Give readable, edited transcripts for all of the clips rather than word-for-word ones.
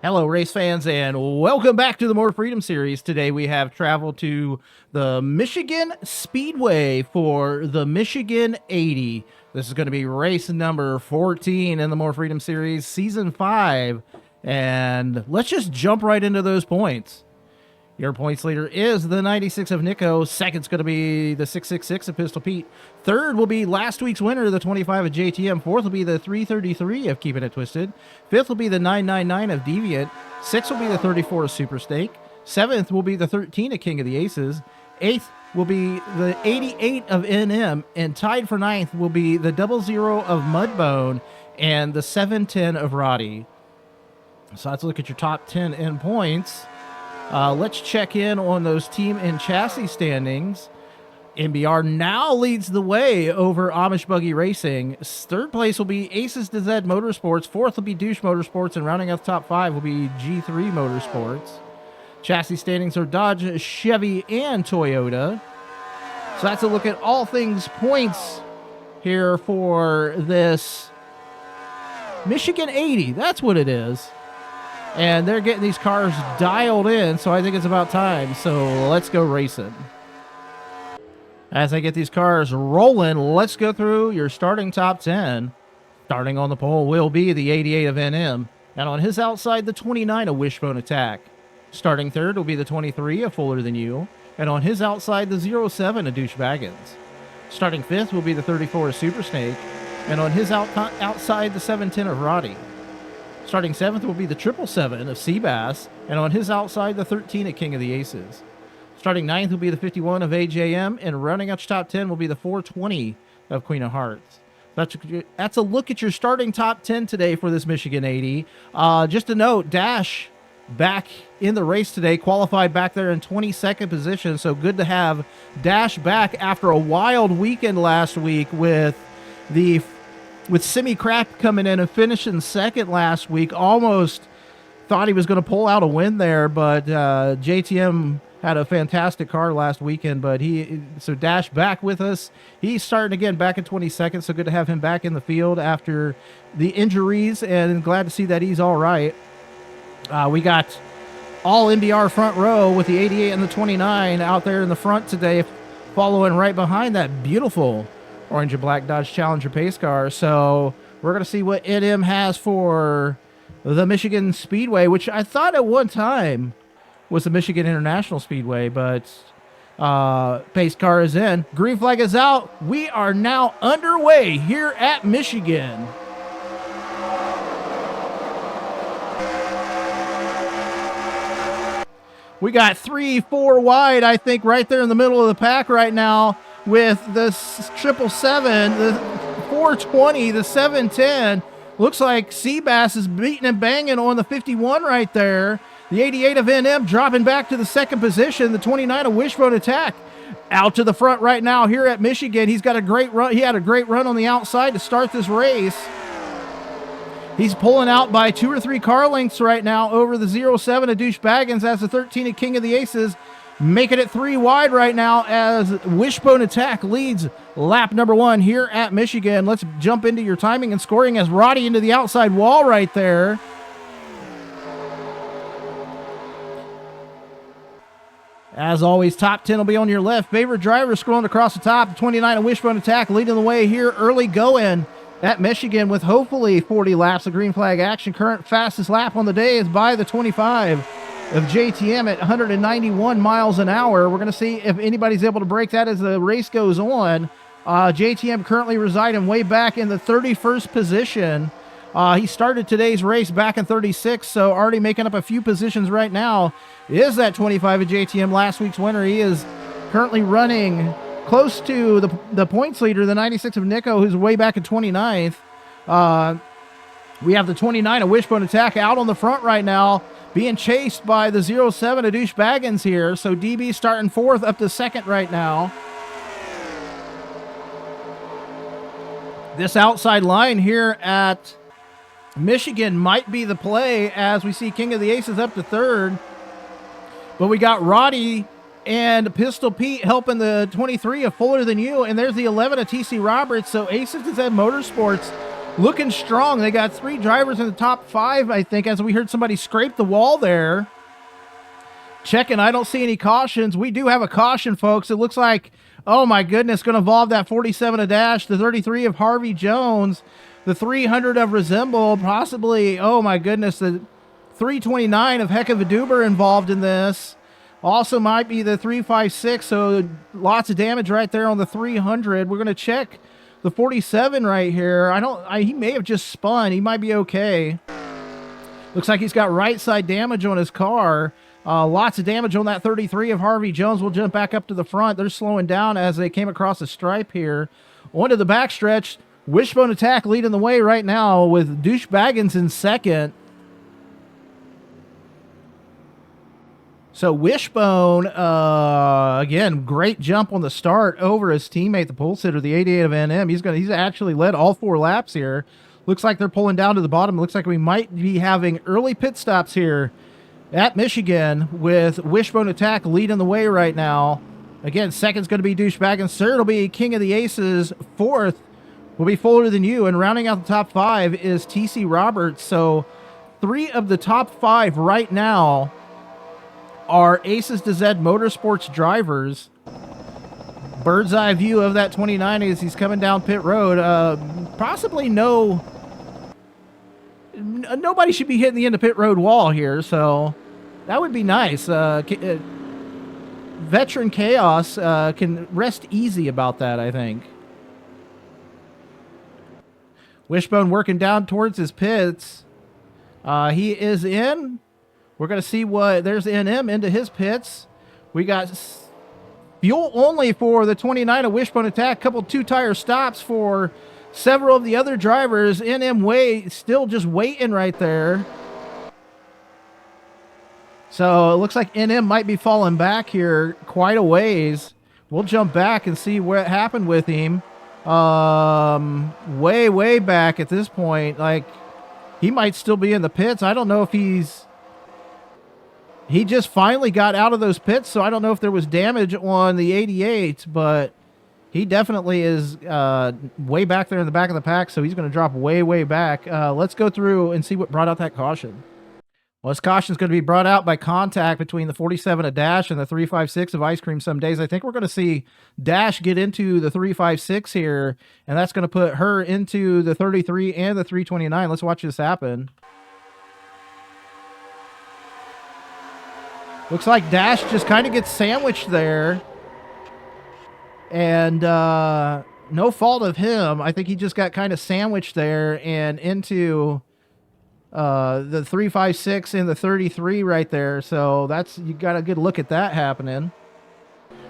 Hello, race fans, and welcome back to the More Freedom series. Today we have traveled to the Michigan Speedway for the Michigan 80. This is going to be race number 14 in the More Freedom series, season 5. And let's just jump right into those points. Your points leader is the 96 of Nico. Second's going to be the 666 of Pistol Pete. Third will be last week's winner, the 25 of JTM. Fourth will be the 333 of Keeping It Twisted. Fifth will be the 999 of Deviant. Sixth will be the 34 of Super Steak. Seventh will be the 13 of King of the Aces. Eighth will be the 88 of NM. And tied for ninth will be the 00 of Mudbone and the 710 of Roddy. So let's look at your top 10 in points. Let's check in on those team and chassis standings. MBR now leads the way over Amish Buggy Racing. Third place will be Aces to Z Motorsports. Fourth will be Douche Motorsports. And rounding out the top 5 will be G3 Motorsports. Chassis standings are Dodge, Chevy, and Toyota. So that's a look at all things points here for this Michigan 80. That's what it is. And they're getting these cars dialed in, so I think it's about time. So let's go racing. As I get these cars rolling, let's go through your starting top 10. Starting on the pole will be the 88 of NM. And on his outside, the 29 of Wishbone Attack. Starting third will be the 23 of Fuller Than You. And on his outside, the 07 of Douche Baggins. Starting fifth will be the 34 of Super Snake. And on his outside, the 710 of Roddy. Starting seventh will be the 777 of Seabass, and on his outside, the 13 of King of the Aces. Starting ninth will be the 51 of AJM, and running out your top 10 will be the 420 of Queen of Hearts. That's a look at your starting top 10 today for this Michigan 80. Just a note, Dash back in the race today, qualified back there in 22nd position, so good to have Dash back after a wild weekend last week with Simi Crap coming in and finishing second last week. Almost thought he was going to pull out a win there, but JTM had a fantastic car last weekend. But so Dash back with us. He's starting again back in 22nd, so good to have him back in the field after the injuries, and glad to see that he's all right. We got all MBR front row with the 88 and the 29 out there in the front today, following right behind that beautiful orange and black Dodge Challenger pace car. So we're going to see what NM has for the Michigan Speedway, which I thought at one time was the Michigan International Speedway, but pace car is in. Green flag is out. We are now underway here at Michigan. We got 3-4 wide, I think, right there in the middle of the pack right now, with the 777, the 420, the 710. Looks like Seabass is beating and banging on the 51 right there. The 88 of NM dropping back to the second position. The 29 of Wishbone Attack out to the front right now here at Michigan. He's got a great run. He had a great run on the outside to start this race. He's pulling out by 2 or 3 car lengths right now over the 07 of Douche Baggins as the 13 of King of the Aces. Making it 3 wide right now as Wishbone Attack leads lap number 1 here at Michigan. Let's jump into your timing and scoring as Roddy into the outside wall right there. As always, top 10 will be on your left. Favorite driver scrolling across the top. 29 of Wishbone Attack leading the way here early going at Michigan with hopefully 40 laps of green flag action. Current fastest lap on the day is by the 25 of JTM at 191 miles an hour. We're going to see if anybody's able to break that as the race goes on. JTM currently residing way back in the 31st position. He started today's race back in 36, so already making up a few positions right now is that 25 of JTM, last week's winner. He is currently running close to the points leader, the 96 of Nico, who's way back in 29th. We have the 29 of Wishbone Attack out on the front right now, being chased by the 07 of Douche Baggins here. So DB starting 4th up to 2nd right now. This outside line here at Michigan might be the play as we see King of the Aces up to 3rd. But we got Roddy and Pistol Pete helping the 23 of Fuller Than You. And there's the 11 of TC Roberts. So Aces to Z Motorsports looking strong. They got 3 drivers in the top 5, I think, as we heard somebody scrape the wall there. Checking, I don't see any cautions. We do have a caution, folks. It looks like, oh my goodness, going to involve that 47 of Dash, the 33 of Harvey Jones, the 300 of Resemble, possibly, oh my goodness, the 329 of Heck of a Duber involved in this. Also might be the 356, so lots of damage right there on the 300. We're going to check the 47 right here. He may have just spun. He might be okay. Looks like he's got right side damage on his car. Lots of damage on that 33 of Harvey Jones. We'll jump back up to the front. They're slowing down as they came across the stripe here. Onto the backstretch. Wishbone Attack leading the way right now with Douche Baggins in second. So Wishbone, again, great jump on the start over his teammate, the pole sitter, the 88 of NM. He's actually led all 4 laps here. Looks like they're pulling down to the bottom. Looks like we might be having early pit stops here at Michigan with Wishbone Attack leading the way right now. Again, second's going to be Douche Baggins. Third will be King of the Aces. Fourth will be Fuller Than You. And rounding out the top 5 is TC Roberts. So 3 of the top 5 right now are Aces to Z Motorsports drivers. Bird's eye view of that 29 as he's coming down pit road. Possibly nobody should be hitting the end of pit road wall here, so that would be nice. Veteran Chaos can rest easy about that, I think. Wishbone working down towards his pits. He is in. We're going to see what, there's NM into his pits. We got fuel only for the 29 of Wishbone Attack. Couple 2-tire stops for several of the other drivers. NM still just waiting right there. So it looks like NM might be falling back here quite a ways. We'll jump back and see what happened with him. Way back at this point. Like, he might still be in the pits. I don't know if he just finally got out of those pits, so I don't know if there was damage on the 88, but he definitely is way back there in the back of the pack, so he's going to drop way back. Let's go through and see what brought out that caution. Well, this caution is going to be brought out by contact between the 47 of Dash and the 356 of Ice Cream some days. I think we're going to see Dash get into the 356 here, and that's going to put her into the 33 and the 329. Let's watch this happen. Looks like Dash just kind of gets sandwiched there. And no fault of him. I think he just got kind of sandwiched there and into the 356 and the 33 right there. So you got a good look at that happening.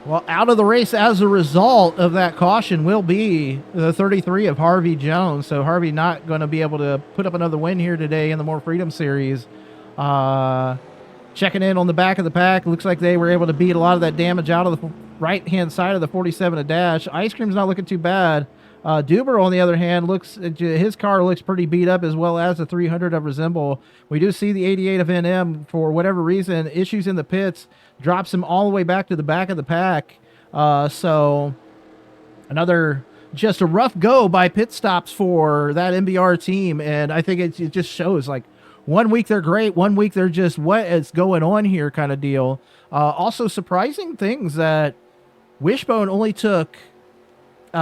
Well, out of the race as a result of that caution will be the 33 of Harvey Jones. So Harvey not going to be able to put up another win here today in the More Freedom Series. Checking in on the back of the pack. Looks like they were able to beat a lot of that damage out of the right-hand side of the 47 of Dash. Ice Cream's not looking too bad. Duber, on the other hand, his car looks pretty beat up, as well as the 300 of Resemble. We do see the 88 of NM, for whatever reason, issues in the pits, drops him all the way back to the back of the pack. So just a rough go by pit stops for that MBR team, and I think it just shows, like, 1 week they're great, 1 week they're just, what is going on here kind of deal. Also surprising things that Wishbone only took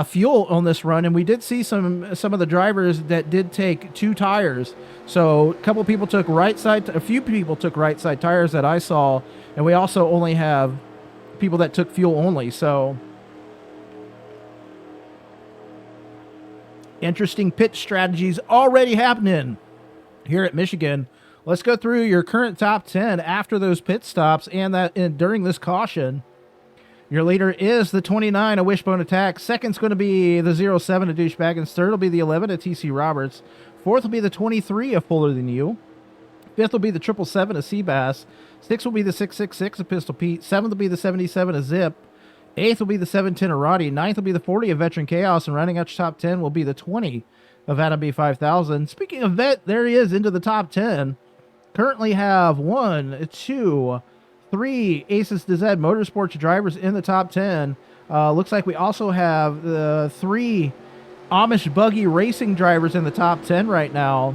fuel on this run, and we did see some of the drivers that did take 2 tires. So a few people took right side tires that I saw, and we also only have people that took fuel only. So interesting pit strategies already happening here at Michigan. Let's go through your current top 10 after those pit stops and during this caution. Your leader is the 29 of Wishbone Attack. Second's going to be the 07 of Douche Baggins. Third will be the 11 of TC Roberts. Fourth will be the 23 of Fuller Than You. Fifth will be the 777 of Seabass. Sixth will be the 666 of Pistol Pete. Seventh will be the 77 of Zip. Eighth will be the 710 of Roddy. Ninth will be the 40 of Veteran Chaos. And rounding out your top 10 will be the 20 of Adam B5000. Speaking of Vet, there he is into the top 10. Currently have 1, 2, 3 Aces to Z Motorsports drivers in the top 10. Looks like we also have the 3 Amish buggy racing drivers in the top 10 right now.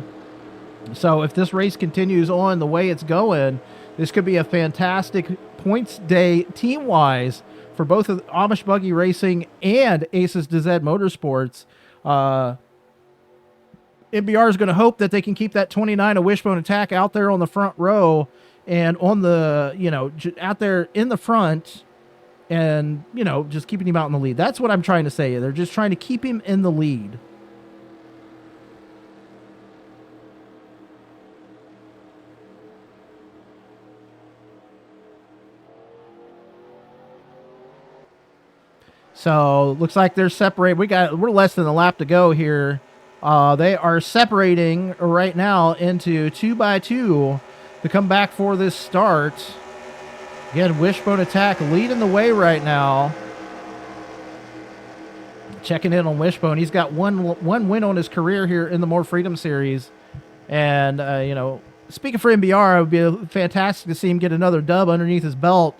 So if this race continues on the way it's going, this could be a fantastic points day team-wise for both of Amish buggy racing and Aces DZ Motorsports. MBR is going to hope that they can keep that 29 of Wishbone Attack out there on the front row and on the, out there in the front and, just keeping him out in the lead. That's what I'm trying to say. They're just trying to keep him in the lead. So looks like they're separated. We're less than a lap to go here. They are separating right now into 2x2 to come back for this start. Again, Wishbone Attack leading the way right now. Checking in on Wishbone. He's got one win on his career here in the More Freedom Series. And, speaking for MBR, it would be fantastic to see him get another dub underneath his belt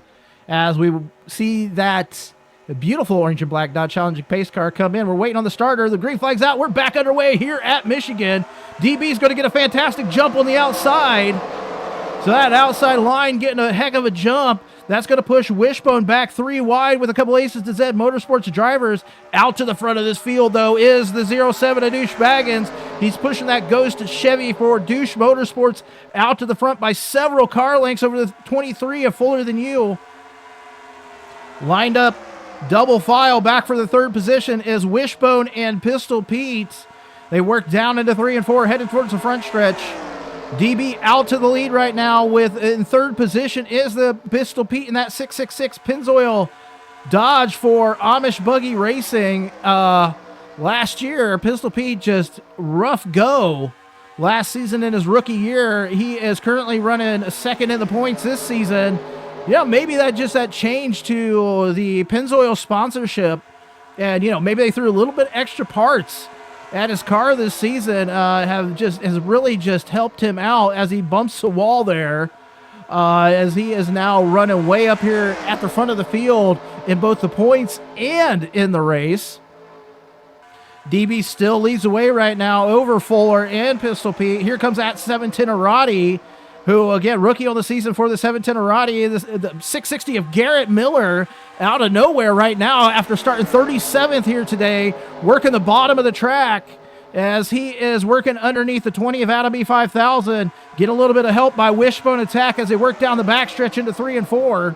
as we see that beautiful orange and black Dodge Challenging pace car come in. We're waiting on the starter. The green flag's out. We're back underway here at Michigan. DB's going to get a fantastic jump on the outside. So that outside line getting a heck of a jump. That's going to push Wishbone back 3 wide with a couple Aces to Z Motorsports drivers. Out to the front of this field, though, is the 07 of Douche Baggins. He's pushing that Ghost Chevy for Douche Motorsports out to the front by several car lengths over the 23 of Fuller Than You. Lined up double file back for the third position is Wishbone and Pistol Pete. They work down into 3 and 4, headed towards the front stretch. DB out to the lead right now with in third position is the Pistol Pete in that 666 Pennzoil Dodge for Amish Buggy Racing. Last year, Pistol Pete just rough go. Last season in his rookie year, he is currently running second in the points this season. Yeah, maybe that change to the Pennzoil sponsorship, and maybe they threw a little bit extra parts at his car this season. Has really just helped him out as he bumps the wall there, as he is now running way up here at the front of the field in both the points and in the race. DB still leads the way right now over Fuller and Pistol Pete. Here comes at 710 Arati, who, again, rookie on the season for the 710 Arati. The 660 of Garrett Miller out of nowhere right now after starting 37th here today, working the bottom of the track as he is working underneath the 20 of Adam B5000. Get a little bit of help by Wishbone Attack as they work down the backstretch into 3 and 4.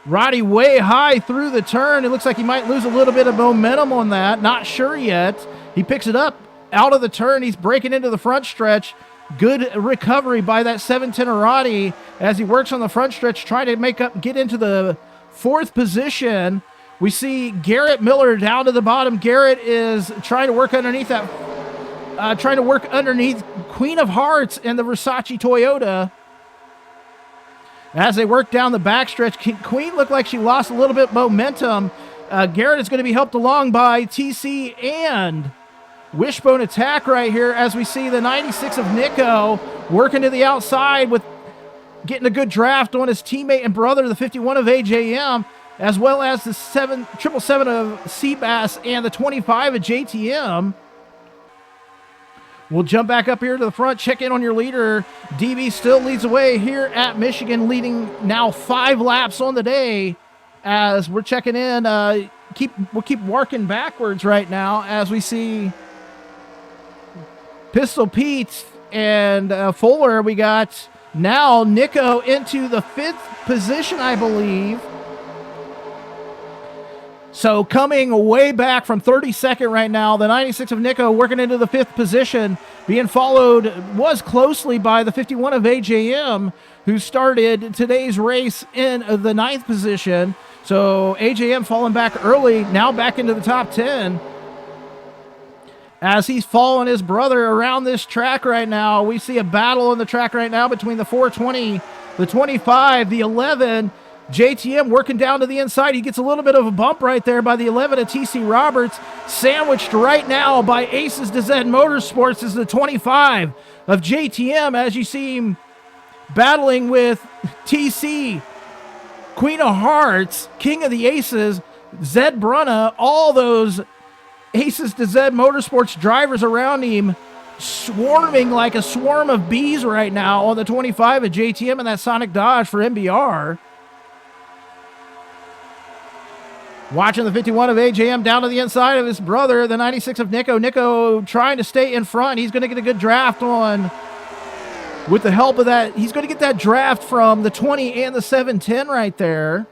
Roddy way high through the turn. It looks like he might lose a little bit of momentum on that. Not sure yet. He picks it up out of the turn. He's breaking into the front stretch. Good recovery by that 710 Arati as he works on the front stretch, trying to get into the fourth position. We see Garrett Miller down to the bottom. Garrett is trying to work underneath Queen of Hearts and the Versace Toyota. As they work down the backstretch, Queen looked like she lost a little bit of momentum. Garrett is going to be helped along by TC and Wishbone Attack right here as we see the 96 of Nico working to the outside with getting a good draft on his teammate and brother, the 51 of AJM, as well as the 777 of Seabass and the 25 of JTM. We'll jump back up here to the front, check in on your leader. DB still leads the way here at Michigan, leading now 5 laps on the day. As we're checking in, we'll keep working backwards right now as we see Pistol Pete and Fuller. We got now Nico into the 5th position, I believe. So coming way back from 32nd right now, the 96 of Nico working into the 5th position, being followed was closely by the 51 of AJM, who started today's race in the 9th position. So AJM falling back early, now back into the top 10. As he's following his brother around this track right now, we see a battle on the track right now between the 420, the 25, the 11. JTM working down to the inside. He gets a little bit of a bump right there by the 11 of TC Roberts. Sandwiched right now by Aces to Z Motorsports is the 25 of JTM as you see him battling with TC, Queen of Hearts, King of the Aces. Zed Brunna, all those Aces to Zed Motorsports drivers around him swarming like a swarm of bees right now on the 25 at JTM and that Sonic Dodge for MBR. Watching the 51 of AJM down to the inside of his brother, the 96 of Nico. Nico trying to stay in front. He's going to get a good draft on with the help of that. He's going to get that draft from the 20 and the 710 right there.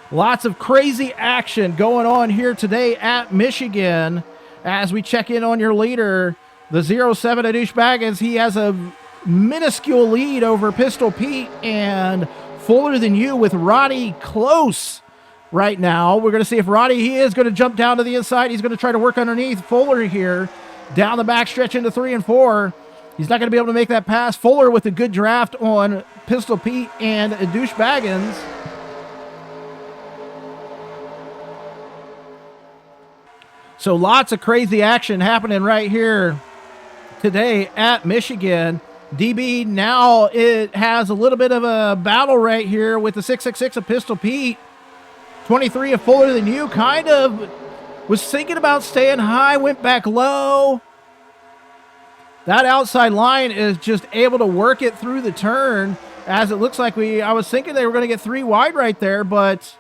Lots of crazy action going on here today at Michigan. As we check in on your leader, the 07 Adush Baggins, he has a minuscule lead over Pistol Pete and Fuller Than You with Roddy close right now. We're going to see if Roddy, he is going to jump down to the inside. He's going to try to work underneath Fuller here. Down the back stretch into 3 and 4. He's not going to be able to make that pass. Fuller with a good draft on Pistol Pete and Adush Baggins. So lots of crazy action happening right here today at Michigan. DB now it has a little bit of a battle right here with the 666 of Pistol Pete. 23 of Fuller Than You kind of was thinking about staying high, went back low. That outside line is just able to work it through the turn, as it looks like I was thinking they were going to get 3 wide right there, but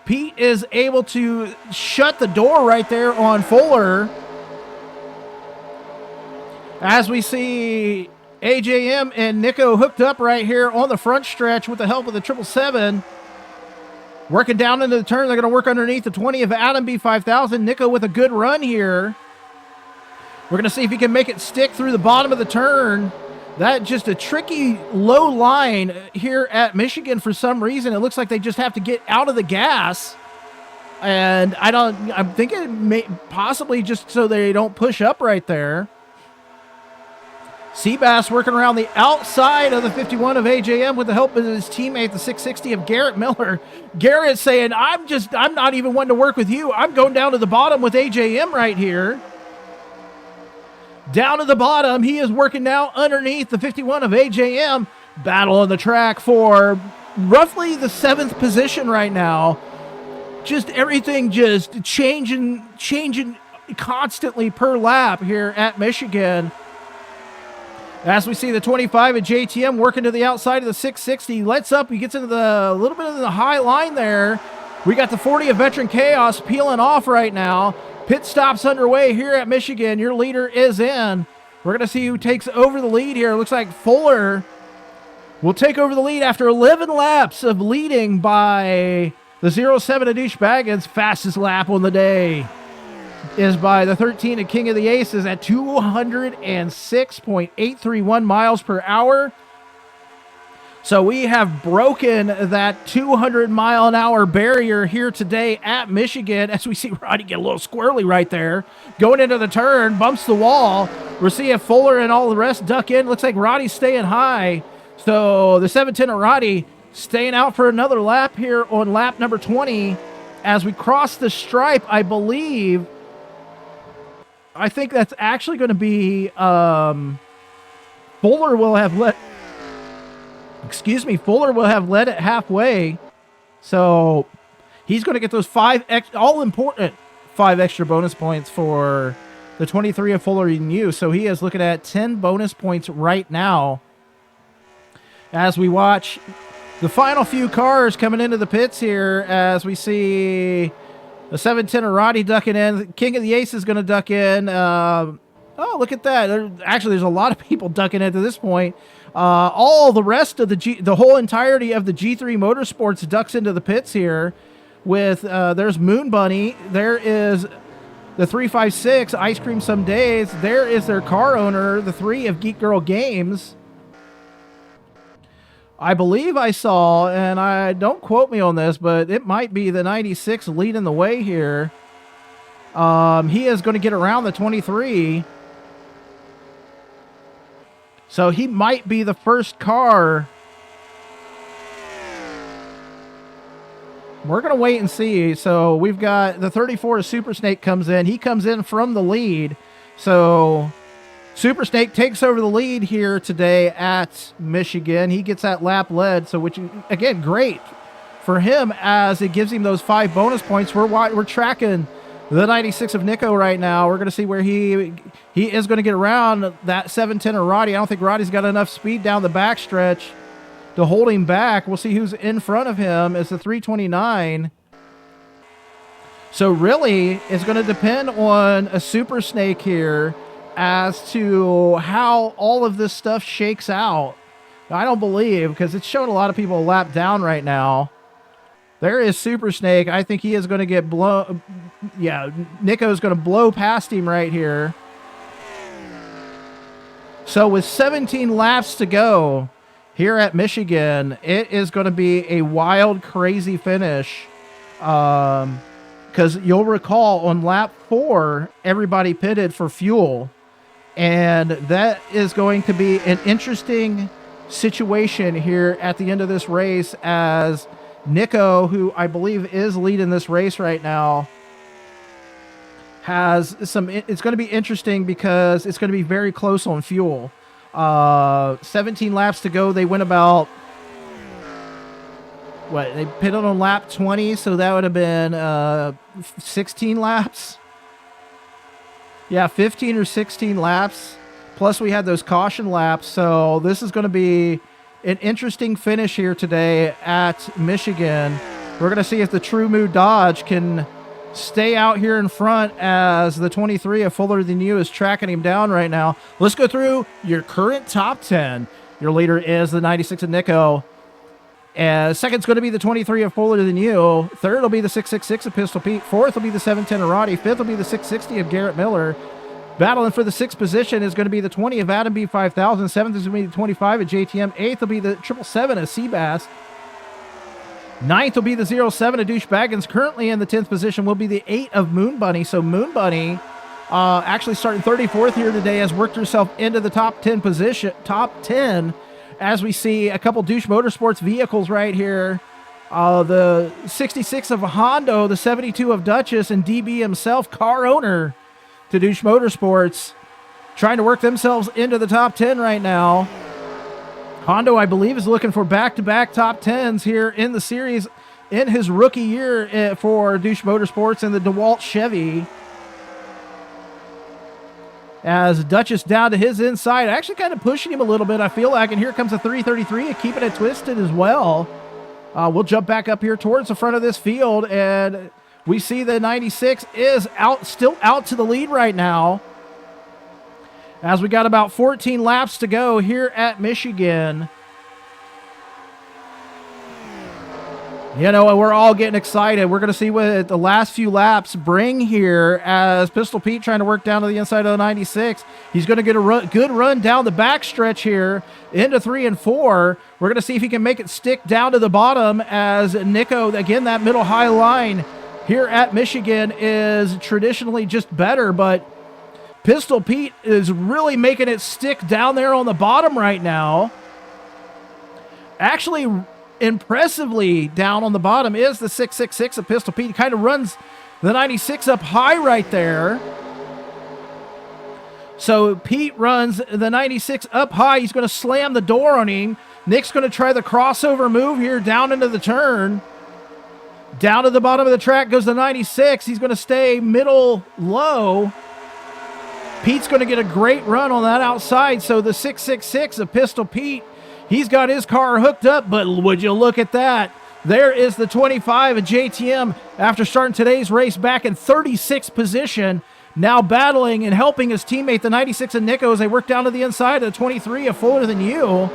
Pete is able to shut the door right there on Fuller. As we see AJM and Nico hooked up right here on the front stretch with the help of the 777. Working down into the turn. They're going to work underneath the 20 of Adam B5000. Nico with a good run here. We're going to see if he can make it stick through the bottom of the turn. That just a tricky low line here at Michigan for some reason. It looks like they just have to get out of the gas. And I'm thinking possibly just so they don't push up right there. Seabass working around the outside of the 51 of AJM with the help of his teammate, the 660 of Garrett Miller. Garrett saying, I'm not even one to work with you. I'm going down to the bottom with AJM right here. Down to the bottom, he is working now underneath the 51 of AJM. Battle on the track for roughly the 7th position right now. Just everything just changing constantly per lap here at Michigan. As we see the 25 at JTM working to the outside of the 660. Lets up, he gets into the little bit of the high line there. We got the 40 of Veteran Chaos peeling off right now. Pit stops underway here at Michigan. Your leader is in. We're going to see who takes over the lead here. Looks like Fuller will take over the lead after 11 laps of leading by the 07 Adush Baggins. Fastest lap on the day is by the 13 of King of the Aces at 206.831 miles per hour. So we have broken that 200 mile an hour barrier here today at Michigan, as we see Roddy get a little squirrely right there. Going into the turn, bumps the wall. We're seeing Fuller and all the rest duck in. Looks like Roddy's staying high. So the 710 of Roddy staying out for another lap here on lap number 20. As we cross the stripe, I think that's actually going to be Fuller will have led it halfway. So he's going to get those all-important 5 extra bonus points for the 23 of Fuller Than You. So he is looking at 10 bonus points right now. As we watch the final few cars coming into the pits here, as we see the 710 of Roddy ducking in. King of the Ace is going to duck in. Oh, look at that. There's a lot of people ducking into this point. All the rest of the whole entirety of the G3 Motorsports ducks into the pits here with, there's Moon Bunny. There is the 356 Ice Cream Some Days. There is their car owner, the 3 of Geek Girl Games. I believe I saw, and don't quote me on this, but it might be the 96 leading the way here. He is going to get around the 23. So he might be the first car. We're going to wait and see. So we've got the 34 of Super Snake comes in. He comes in from the lead. So Super Snake takes over the lead here today at Michigan. He gets that lap led. So, which, again, great for him, as it gives him those 5 bonus points. We're tracking the 96 of Nico right now. We're going to see where he is going to get around that 710 of Roddy. I don't think Roddy's got enough speed down the backstretch to hold him back. We'll see who's in front of him. It's the 329. So really, it's going to depend on a Super Snake here as to how all of this stuff shakes out. I don't believe, because it's showing a lot of people a lap down right now. There is Super Snake. I think he is going to get blown. Yeah, Nico's going to blow past him right here. So with 17 laps to go here at Michigan, it is going to be a wild, crazy finish. Because you'll recall on lap 4, everybody pitted for fuel. And that is going to be an interesting situation here at the end of this race, as Nico, who I believe is leading this race right now, has some. It's going to be interesting because it's going to be very close on fuel. 17 laps to go. They went about, what, they pitted on lap 20, so that would have been 16 laps. Yeah, 15 or 16 laps. Plus we had those caution laps. So this is going to be an interesting finish here today at Michigan. We're going to see if the True Mood Dodge can stay out here in front, as the 23 of Fuller Than You is tracking him down right now. Let's go through your current top 10. Your leader is the 96 of Nico. Second's going to be the 23 of Fuller Than You. Third will be the 666 of Pistol Pete. Fourth will be the 710 of Roddy. Fifth will be the 660 of Garrett Miller. Battling for the 6th position is going to be the 20 of Adam B5000. Seventh is going to be the 25 of JTM. Eighth will be the 777 of Seabass. Ninth will be the 07 of Douche Baggins. Currently in the 10th position will be the 8 of Moon Bunny. So Moon Bunny actually starting 34th here today, has worked herself into the top 10 position. Top 10. As we see a couple Douche Motorsports vehicles right here. The 66 of Hondo, the 72 of Duchess, and DB himself, car owner to Douche Motorsports, trying to work themselves into the top 10 right now. Hondo, I believe, is looking for back-to-back top 10s here in the series in his rookie year for Douche Motorsports and the DeWalt Chevy. As Duchess down to his inside, actually kind of pushing him a little bit, I feel like. And here comes a 333, keeping it twisted as well. We'll jump back up here towards the front of this field, and we see the 96 is still out to the lead right now, as we got about 14 laps to go here at Michigan. You know, we're all getting excited. We're going to see what the last few laps bring here, as Pistol Pete trying to work down to the inside of the 96. He's going to get a good run down the backstretch here into 3 and 4. We're going to see if he can make it stick down to the bottom, as Nico, again, that middle high line here at Michigan is traditionally just better, but Pistol Pete is really making it stick down there on the bottom right now. Actually, impressively down on the bottom is the 666 of Pistol Pete. He kind of runs the 96 up high right there. So Pete runs the 96 up high. He's going to slam the door on him. Nick's going to try the crossover move here down into the turn. Down to the bottom of the track goes the 96. He's going to stay middle low. Pete's going to get a great run on that outside. So the 666 of Pistol Pete, he's got his car hooked up, but would you look at that? There is the 25 of JTM after starting today's race back in 36th position. Now battling and helping his teammate, the 96 of Nico, as they work down to the inside of the 23 of Fuller Than You.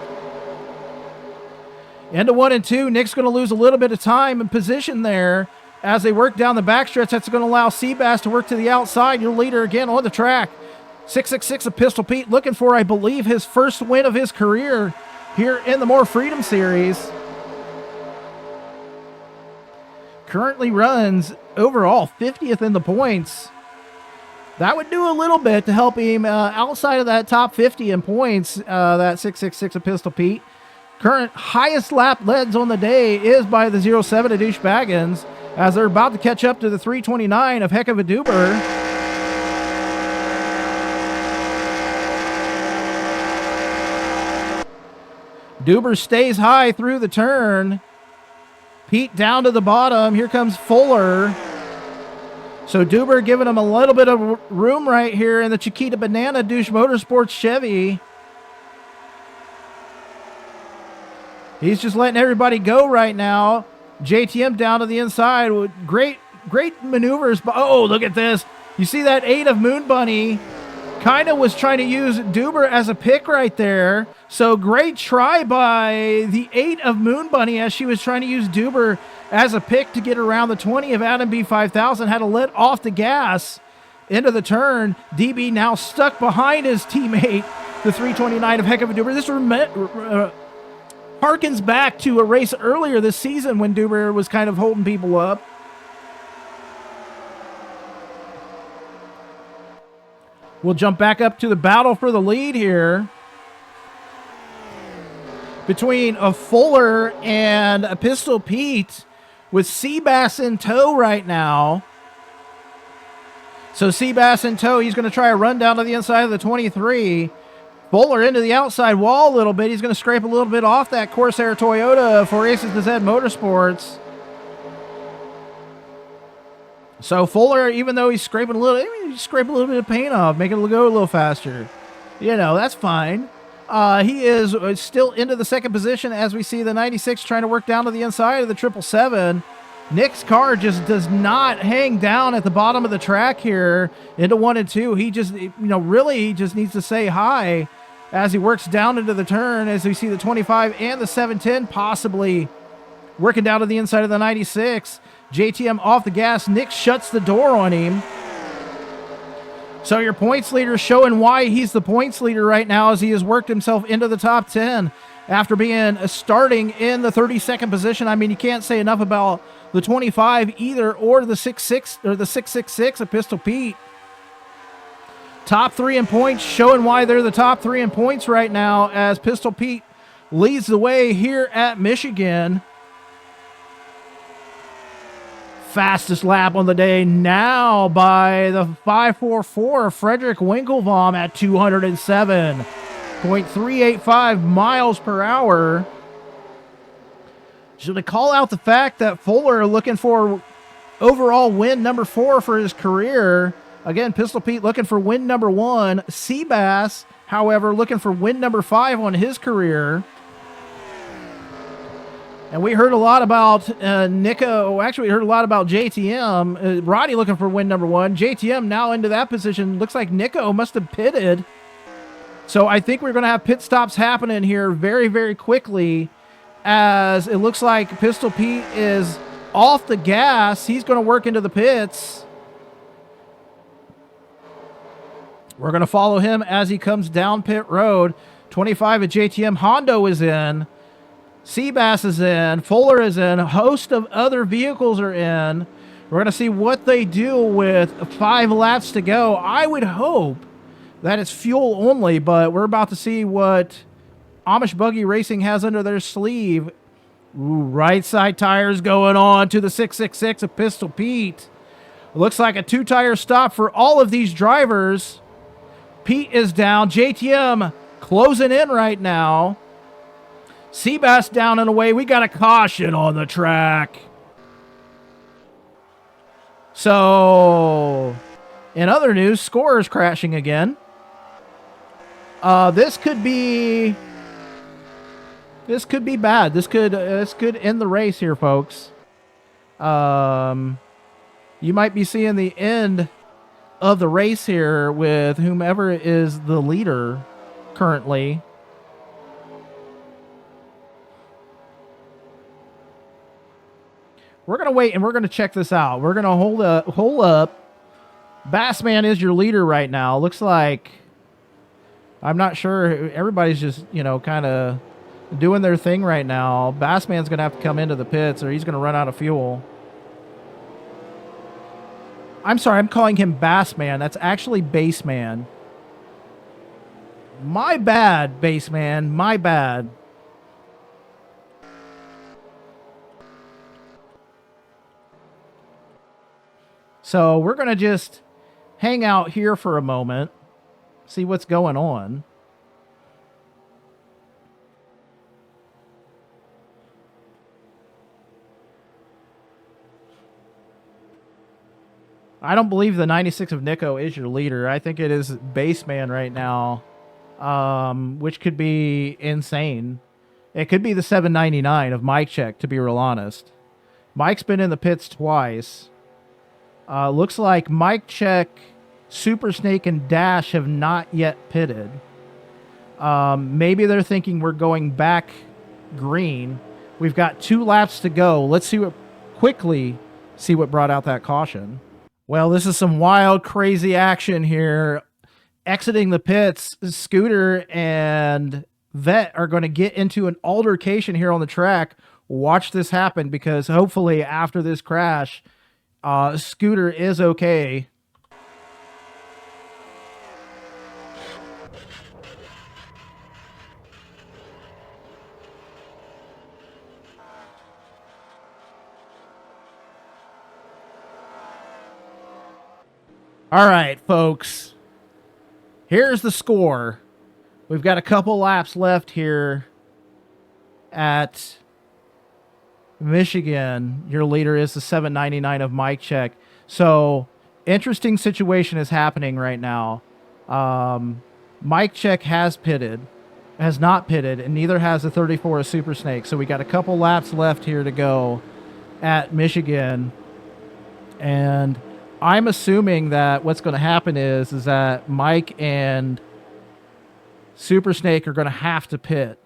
Into 1 and 2. Nick's going to lose a little bit of time and position there as they work down the backstretch. That's going to allow Seabass to work to the outside. Your leader again on the track. 666 of Pistol Pete looking for, I believe, his first win of his career here in the More Freedom Series. Currently runs overall 50th in the points. That would do a little bit to help him outside of that top 50 in points, that 666 of Pistol Pete. Current highest lap leads on the day is by the 07 of Douche Baggins, as they're about to catch up to the 329 of Heck of a Duber. Duber stays high through the turn. Pete down to the bottom. Here comes Fuller. So Duber giving him a little bit of room right here in the Chiquita Banana Douche Motorsports Chevy. He's just letting everybody go right now. JTM down to the inside with great maneuvers. Oh, look at this. You see that 8 of Moon Bunny kind of was trying to use Duber as a pick right there. So great try by the 8 of Moon Bunny as she was trying to use Duber as a pick to get around the 20 of Adam B5000. Had to let off the gas into the turn. DB now stuck behind his teammate, the 329 of Heck of a Duber. This harkens back to a race earlier this season when Duber was kind of holding people up. We'll jump back up to the battle for the lead here between a Fuller and a Pistol Pete with Seabass in tow right now. So Seabass in tow, he's going to try a run down to the inside of the 23. Fuller into the outside wall a little bit. He's going to scrape a little bit off that Corsair Toyota for Aces to Z Motorsports. So Fuller, even though he's scraping a little bit of paint off, making it go a little faster. You know, that's fine. He is still into the second position as we see the 96 trying to work down to the inside of the 777. Nick's car just does not hang down at the bottom of the track here into 1 and 2. He just, he just needs to say hi as he works down into the turn, as we see the 25 and the 710 possibly working down to the inside of the 96. JTM off the gas. Nick shuts the door on him. So your points leader showing why he's the points leader right now as he has worked himself into the top 10 after being starting in the 32nd position. I mean, you can't say enough about the 25 either, or the 66 or the 666 of Pistol Pete. Top 3 in points, showing why they're the top 3 in points right now as Pistol Pete leads the way here at Michigan. Fastest lap on the day now by the 544 Frederick Winklebaum at 207.385 miles per hour. Should I call out the fact that Fuller looking for overall win number 4 for his career? Again, Pistol Pete looking for win number 1. Seabass, however, looking for win number 5 on his career. And we heard a lot about Nico. Actually, we heard a lot about JTM. Roddy looking for win number 1. JTM now into that position. Looks like Nico must have pitted. So I think we're going to have pit stops happening here very, very quickly, as it looks like Pistol Pete is off the gas. He's going to work into the pits. We're going to follow him as he comes down pit road. 25 at JTM. Hondo is in. Seabass is in. Fuller is in. A host of other vehicles are in. We're going to see what they do with 5 laps to go. I would hope that it's fuel only, but we're about to see what Amish Buggy Racing has under their sleeve. Ooh, right side tires going on to the 666 of Pistol Pete. Looks like a 2-tire stop for all of these drivers. Pete is down. JTM closing in right now. Seabass down and away. We got a caution on the track. So, in other news, Scorer's crashing again. This could be bad. This could end the race here, folks. You might be seeing the end of the race here with whomever is the leader currently. We're going to wait and we're going to check this out. We're going to hold up. Bassman is your leader right now. Looks like, I'm not sure. Everybody's just, kind of doing their thing right now. Bassman's going to have to come into the pits or he's going to run out of fuel. I'm sorry, I'm calling him Bassman. That's actually Baseman. My bad, Baseman. My bad. So we're going to just hang out here for a moment, see what's going on. I don't believe the 96 of Nico is your leader. I think it is Baseman right now, which could be insane. It could be the 799 of Mike Check, to be real honest. Mike's been in the pits twice. Looks like Mike Check, Super Snake, and Dash have not yet pitted. Maybe they're thinking we're going back green. We've got 2 laps to go. Let's see what brought out that caution. Well, this is some wild, crazy action here. Exiting the pits, Scooter and Vet are going to get into an altercation here on the track. Watch this happen, because hopefully after this crash, Scooter is okay. All right, folks. Here's the score. We've got a couple laps left here at Michigan. Your leader is the 799 of Mike Check. So, interesting situation is happening right now. Mike Check has not pitted, and neither has the 34 of Super Snake. So we got a couple laps left here to go at Michigan. And I'm assuming that what's going to happen is that Mike and Super Snake are going to have to pit.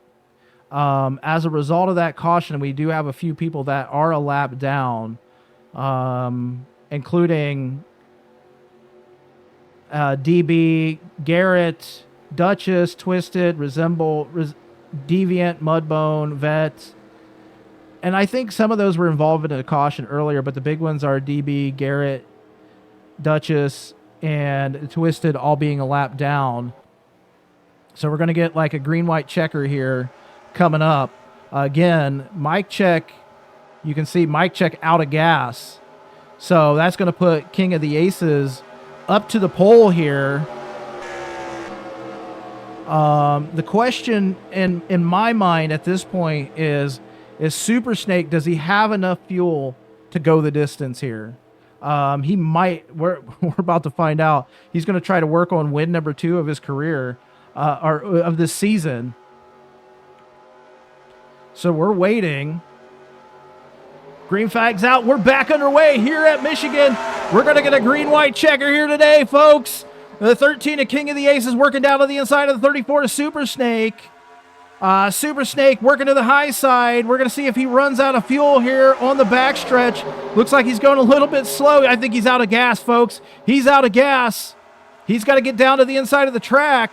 As a result of that caution, we do have a few people that are a lap down, including DB, Garrett, Duchess, Twisted, Deviant, Mudbone, Vet. And I think some of those were involved in a caution earlier, but the big ones are DB, Garrett, Duchess, and Twisted all being a lap down. So we're going to get like a green-white checker here coming up. Again, Mike Check, you can see Mike Check out of gas. So that's going to put King of the Aces up to the pole here. The question in my mind at this point is Super Snake, does he have enough fuel to go the distance here? He might. We're about to find out. He's going to try to work on win number 2 of his career, or of this season. So we're waiting. Green flag's out. We're back underway here at Michigan. We're going to get a green-white checker here today, folks. The 13 of King of the Aces working down to the inside of the 34 to Super Snake. Super Snake working to the high side. We're going to see if he runs out of fuel here on the backstretch. Looks like he's going a little bit slow. I think he's out of gas, folks. He's out of gas. He's got to get down to the inside of the track.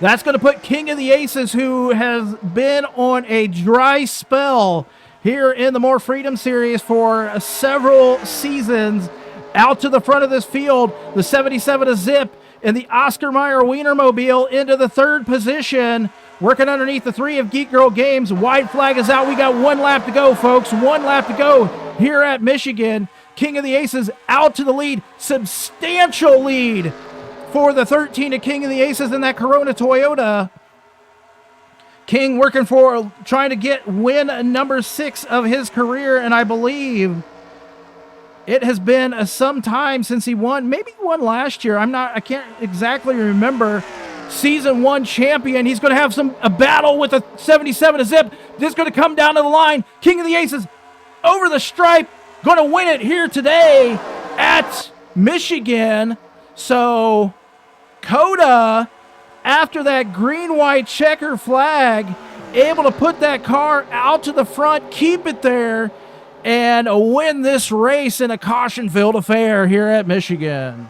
That's going to put King of the Aces, who has been on a dry spell here in the More Freedom Series for several seasons, out to the front of this field. The 77 of Zip and the Oscar Mayer Wienermobile into the 3rd position, working underneath the 3 of Geek Girl Games. White flag is out. We got 1 lap to go, folks. 1 lap to go here at Michigan. King of the Aces out to the lead. Substantial lead for the 13 of King of the Aces in that Corona Toyota. King working for, trying to get win number 6 of his career, and I believe it has been some time since he won. Maybe he won last year. I can't exactly remember. Season 1 champion. He's going to have a battle with a 77 of Zip. This is going to come down to the line. King of the Aces over the stripe. Going to win it here today at Michigan. So Coda, after that green-white checker flag, able to put that car out to the front, keep it there, and win this race in a caution-filled affair here at Michigan.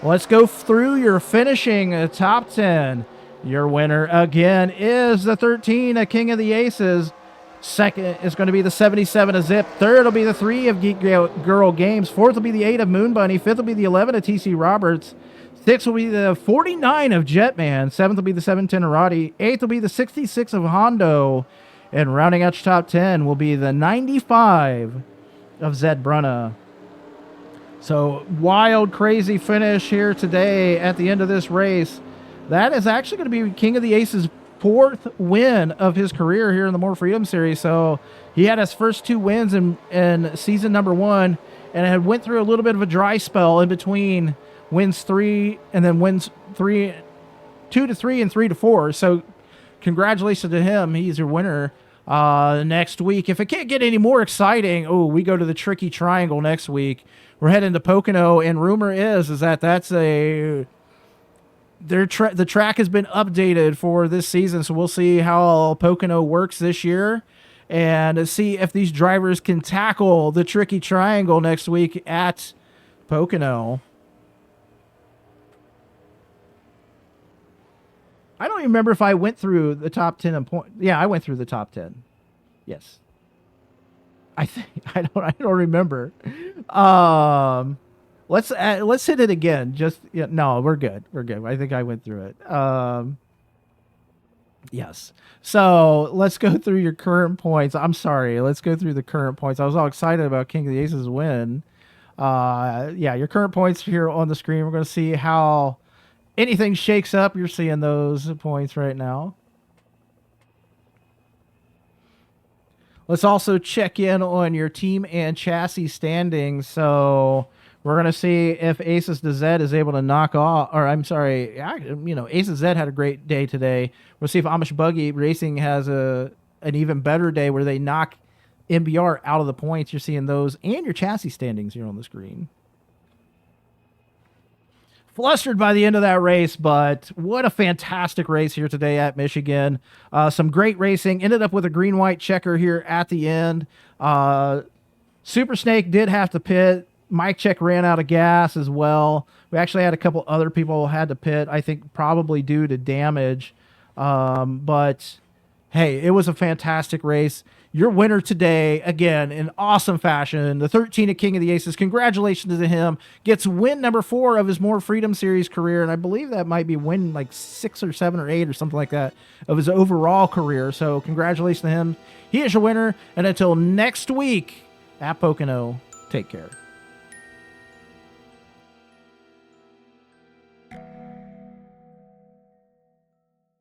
Let's go through your finishing top 10. Your winner again is the 13 of King of the Aces. Second is going to be the 77 of Zip. Third will be the 3 of Geek Girl Games. Fourth will be the 8 of Moon Bunny. Fifth will be the 11 of TC Roberts. Sixth will be the 49 of Jetman. Seventh will be the 710 of Roddy. Eighth will be the 66 of Hondo. And rounding out your top 10 will be the 95 of Zed Brunna. So, wild, crazy finish here today at the end of this race. That is actually going to be King of the Aces' 4th win of his career here in the More Freedom Series. So he had his first 2 wins in season number 1, and had went through a little bit of a dry spell in between wins 3 and then wins 2 to 3 and 3 to 4. So congratulations to him. He's your winner. Next week, if it can't get any more exciting, we go to the Tricky Triangle next week. We're heading to Pocono, and rumor is that the track has been updated for this season, so we'll see how Pocono works this year and see if these drivers can tackle the Tricky Triangle next week at Pocono. I don't even remember if I went through the top 10 point. Yeah, I went through the top 10. Yes. I think I don't remember. Let's hit it again. No, we're good. We're good. I think I went through it. Yes. So let's go through your current points. I'm sorry. Let's go through the current points. I was all excited about King of the Aces win. Yeah, your current points here on the screen. We're going to see how anything shakes up. You're seeing those points right now. Let's also check in on your team and chassis standings. So we're going to see if Aces to Z is able to knock off, or I'm sorry, Aces Z had a great day today. We'll see if Amish Buggy Racing has an even better day where they knock MBR out of the points. You're seeing those and your chassis standings here on the screen. Flustered by the end of that race, but what a fantastic race here today at Michigan. Some great racing. Ended up with a green-white checker here at the end. Super Snake did have to pit. Mike Check ran out of gas as well. We actually had a couple other people had to pit, I think probably due to damage. But, hey, it was a fantastic race. Your winner today, again, in awesome fashion, the 13 at King of the Aces. Congratulations to him. Gets win number 4 of his More Freedom Series career, and I believe that might be win like 6 or 7 or 8 or something like that of his overall career. So congratulations to him. He is your winner, and until next week at Pocono, take care.